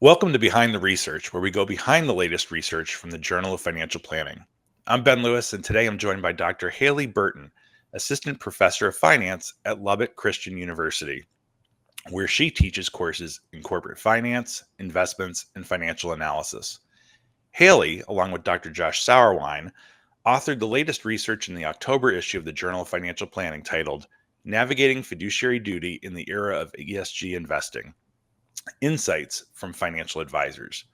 Welcome to Behind the Research, where we go behind the latest research from the Journal of Financial Planning. I'm Ben Lewis, and today I'm joined by Dr. Haley Burton, Assistant Professor of Finance at Lubbock Christian University, where she teaches courses in corporate finance, investments, and financial analysis. Haley, along with Dr. Josh Sauerwein, authored the latest research in the October issue of the Journal of Financial Planning titled Navigating Fiduciary Duty in the Era of ESG Investing. Insights from Financial Advisors.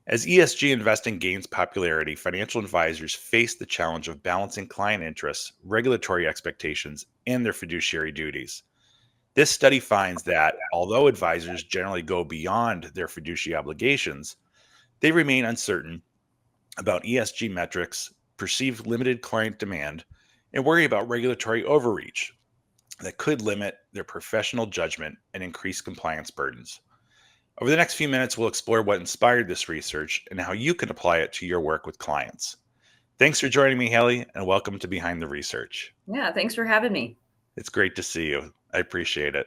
As ESG investing gains popularity, financial advisors face the challenge of balancing client interests, regulatory expectations, and their fiduciary duties. This study finds that, although advisors generally go beyond their fiduciary obligations, they remain uncertain about ESG metrics, perceive limited client demand, and worry about regulatory overreach that could limit their professional judgment and increase compliance burdens. Over the next few minutes, we'll explore what inspired this research and how you can apply it to your work with clients. Thanks for joining me, Haley, and welcome to Behind the Research. Yeah, thanks for having me. It's great to see you. I appreciate it.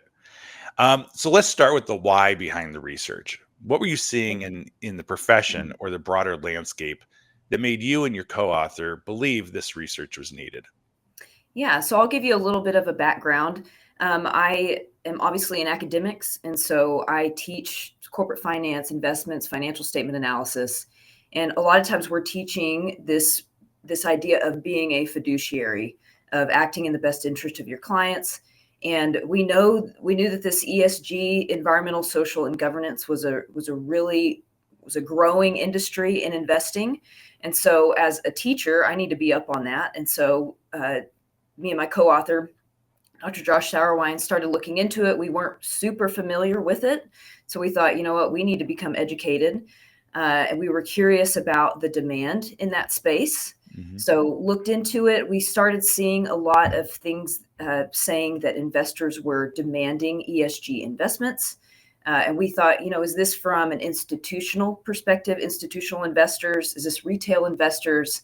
So let's start with the why behind the research. What were you seeing in the profession or the broader landscape that made you and your co-author believe this research was needed? Yeah, so I'll give you a little bit of a background. I am obviously in academics, and so I teach corporate finance, investments, financial statement analysis. And a lot of times we're teaching this idea of being a fiduciary, of acting in the best interest of your clients. And we knew that this ESG, environmental, social, and governance was a growing industry in investing. And so as a teacher, I need to be up on that. And so me and my co-author, Dr. Josh Sauerwein, started looking into it. We weren't super familiar with it. So we thought, you know what, we need to become educated. And we were curious about the demand in that space. Mm-hmm. So looked into it. We started seeing a lot of things saying that investors were demanding ESG investments. And we thought, is this from an institutional perspective, institutional investors? Is this retail investors?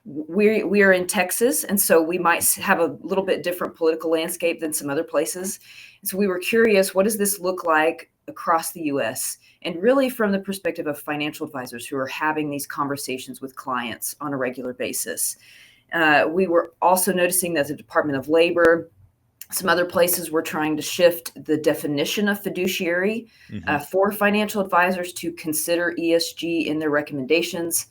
We are in Texas, and so we might have a little bit different political landscape than some other places. And so we were curious, what does this look like across the U.S.? And really from the perspective of financial advisors who are having these conversations with clients on a regular basis. We were also noticing that the Department of Labor, some other places were trying to shift the definition of fiduciary for financial advisors to consider ESG in their recommendations.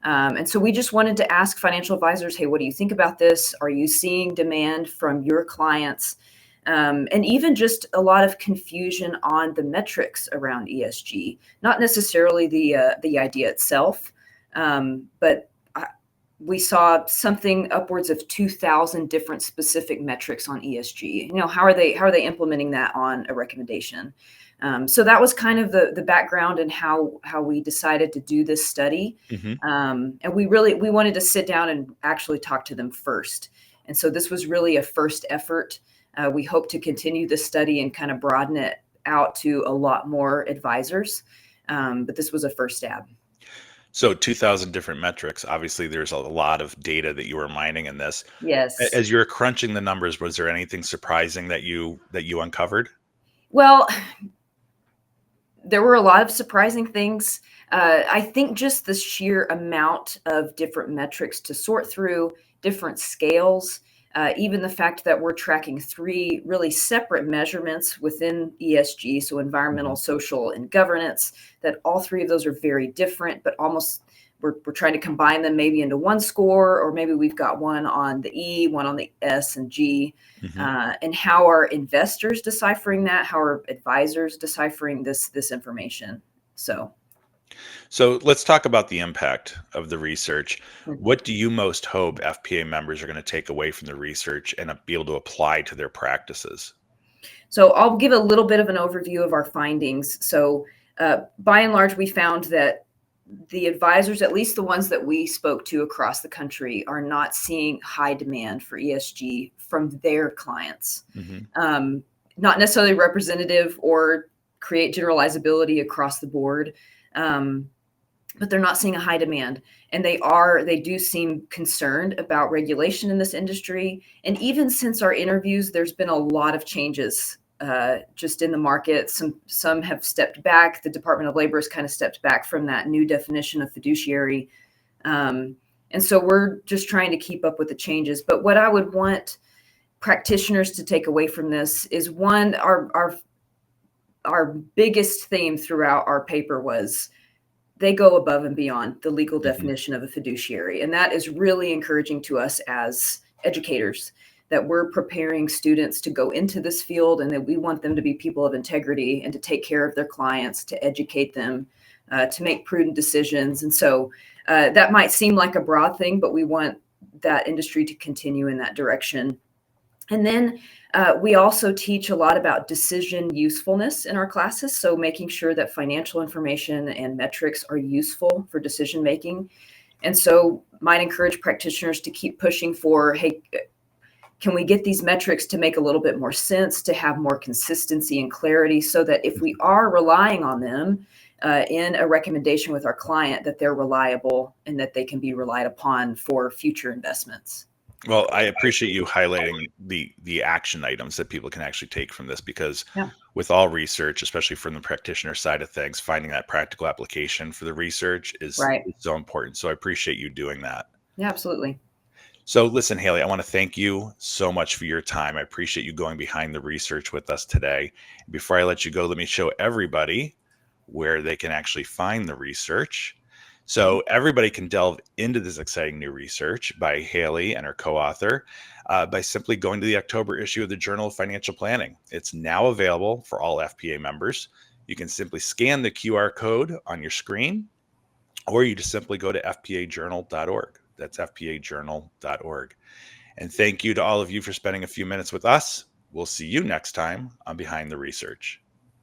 And so we just wanted to ask financial advisors, hey, what do you think about this? Are you seeing demand from your clients? And even just a lot of confusion on the metrics around ESG, not necessarily the idea itself, but we saw something upwards of 2,000 different specific metrics on ESG. How are they implementing that on a recommendation? So that was kind of the background and how we decided to do this study. Mm-hmm. And we wanted to sit down and actually talk to them first. And so this was really a first effort. We hope to continue the study and kind of broaden it out to a lot more advisors. But this was a first stab. So 2,000 different metrics. Obviously, there's a lot of data that you were mining in this. Yes. As you were crunching the numbers, was there anything surprising that you uncovered? Well, there were a lot of surprising things. I think just the sheer amount of different metrics to sort through, different scales, even the fact that we're tracking 3 really separate measurements within ESG, so environmental, social, and governance, that all 3 of those are very different, but almost we're trying to combine them maybe into one score, or maybe we've got one on the E, one on the S and G. And how are investors deciphering that? How are advisors deciphering this information? So let's talk about the impact of the research. What do you most hope FPA members are going to take away from the research and be able to apply to their practices? So I'll give a little bit of an overview of our findings. So by and large, we found that the advisors, at least the ones that we spoke to across the country, are not seeing high demand for ESG from their clients. Not necessarily representative or create generalizability across the board, but they're not seeing a high demand. And they do seem concerned about regulation in this industry. And even since our interviews, there's been a lot of changes just in the market. Some have stepped back. The Department of Labor has kind of stepped back from that new definition of fiduciary. And so we're just trying to keep up with the changes. But what I would want practitioners to take away from this is, one, our biggest theme throughout our paper was they go above and beyond the legal definition of a fiduciary. And that is really encouraging to us as educators, that we're preparing students to go into this field, and that we want them to be people of integrity and to take care of their clients, to educate them, to make prudent decisions. And so that might seem like a broad thing, but we want that industry to continue in that direction. And then we also teach a lot about decision usefulness in our classes. So making sure that financial information and metrics are useful for decision making. And so might encourage practitioners to keep pushing for, hey, can we get these metrics to make a little bit more sense, to have more consistency and clarity, so that if we are relying on them in a recommendation with our client, that they're reliable and that they can be relied upon for future investments. Well, I appreciate you highlighting the action items that people can actually take from this, because with all research, especially from the practitioner side of things, finding that practical application for the research is so important. So I appreciate you doing that. Yeah, absolutely. So listen, Haley, I want to thank you so much for your time. I appreciate you going behind the research with us today. Before I let you go, let me show everybody where they can actually find the research. So everybody can delve into this exciting new research by Haley and her co-author by simply going to the October issue of the Journal of Financial Planning. It's now available for all FPA members. You can simply scan the QR code on your screen, or you just simply go to fpajournal.org. That's fpajournal.org. And thank you to all of you for spending a few minutes with us. We'll see you next time on Behind the Research.